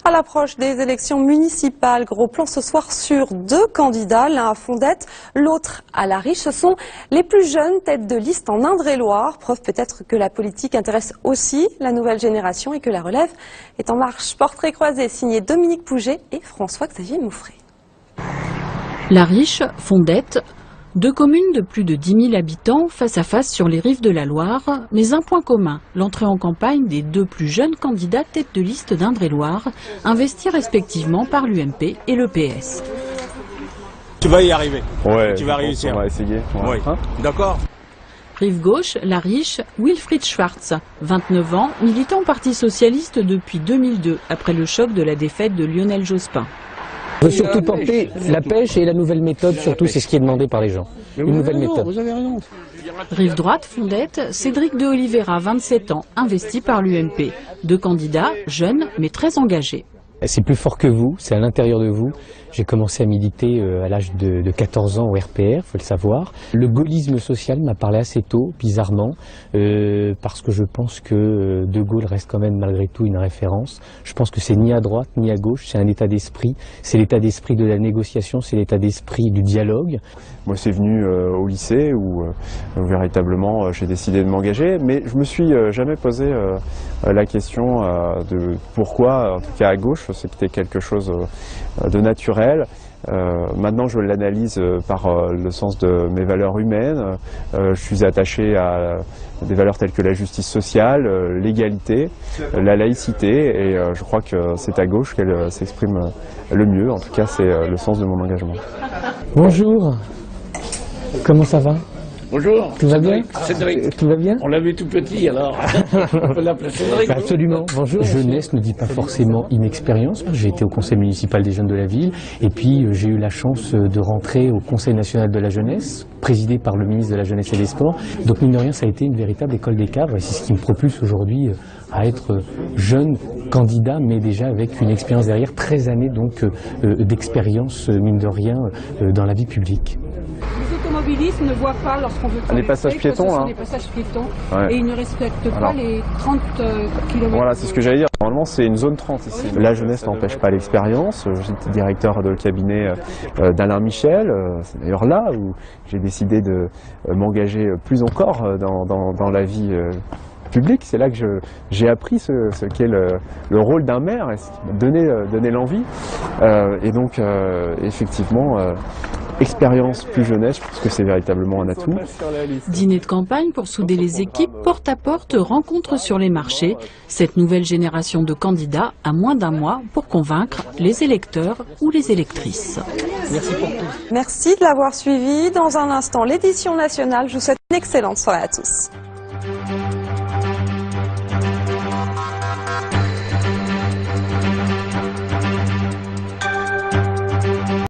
À l'approche des élections municipales, gros plan ce soir sur 2 candidats, l'un à Fondette, l'autre à La Riche. Ce sont les plus jeunes têtes de liste en Indre-et-Loire. Preuve peut-être que la politique intéresse aussi la nouvelle génération et que la relève est en marche. Portrait croisé signé Dominique Pouget et François-Xavier Mouffret. La Riche, Fondette, 2 communes de plus de 10 000 habitants face à face sur les rives de la Loire, mais un point commun, l'entrée en campagne des 2 plus jeunes candidats têtes de liste d'Indre-et-Loire, investis respectivement par l'UMP et le PS. Tu vas y arriver. Ouais, tu vas réussir. On va essayer. Oui. Hein, D'accord. Rive gauche, La Riche, Wilfried Schwartz, 29 ans, militant au Parti socialiste depuis 2002, après le choc de la défaite de Lionel Jospin. On veut surtout porter la pêche et la nouvelle méthode, surtout c'est ce qui est demandé par les gens. Une nouvelle méthode. Vous avez raison. Rive droite, Fondette, Cédric de Oliveira, 27 ans, investi par l'UMP. 2 candidats, jeunes mais très engagés. C'est plus fort que vous, c'est à l'intérieur de vous. J'ai commencé à militer à l'âge de 14 ans au RPR, faut le savoir. Le gaullisme social m'a parlé assez tôt, bizarrement, parce que je pense que De Gaulle reste quand même malgré tout une référence. Je pense que c'est ni à droite ni à gauche, c'est un état d'esprit. C'est l'état d'esprit de la négociation, c'est l'état d'esprit du dialogue. Moi, c'est venu au lycée où véritablement j'ai décidé de m'engager, mais je me suis jamais posé la question de pourquoi, en tout cas à gauche, c'était quelque chose de naturel. Maintenant, je l'analyse par le sens de mes valeurs humaines. Je suis attaché à des valeurs telles que la justice sociale, l'égalité, la laïcité, et je crois que c'est à gauche qu'elle s'exprime le mieux. En tout cas, c'est le sens de mon engagement. Bonjour, comment ça va? Bonjour. Tout va bien? Cédric. Tout va bien? On l'a vu tout petit, alors on peut l'appeler Cédric. Absolument. Bonjour. Jeunesse ne dit pas forcément inexpérience. J'ai été au conseil municipal des jeunes de la ville et puis j'ai eu la chance de rentrer au conseil national de la jeunesse, présidé par le ministre de la Jeunesse et des Sports. Donc mine de rien, ça a été une véritable école des cadres et c'est ce qui me propulse aujourd'hui à être jeune candidat, mais déjà avec une expérience derrière, 13 années donc d'expérience, mine de rien, dans la vie publique. Les automobilistes ne voient pas lorsqu'on veut traverser, les passages piétons, que ce sont hein. des passages piétons, Ouais. et ils ne respectent pas Alors. les 30 km. Voilà, c'est ce que j'allais dire. Normalement, c'est une zone 30 ici. La jeunesse n'empêche pas l'expérience. J'étais directeur de cabinet d'Alain Michel. C'est d'ailleurs là où j'ai décidé de m'engager plus encore dans la vie publique. C'est là que j'ai appris ce qu'est le rôle d'un maire et ce qui m'a donné l'envie. Et donc, effectivement, expérience plus jeunesse, je pense que c'est véritablement un atout. Dîner de campagne pour souder les équipes, porte à porte, rencontres sur les marchés. Cette nouvelle génération de candidats a moins d'1 mois pour convaincre les électeurs ou les électrices. Merci pour tout. Merci de l'avoir suivi. Dans un instant, l'édition nationale. Je vous souhaite une excellente soirée à tous.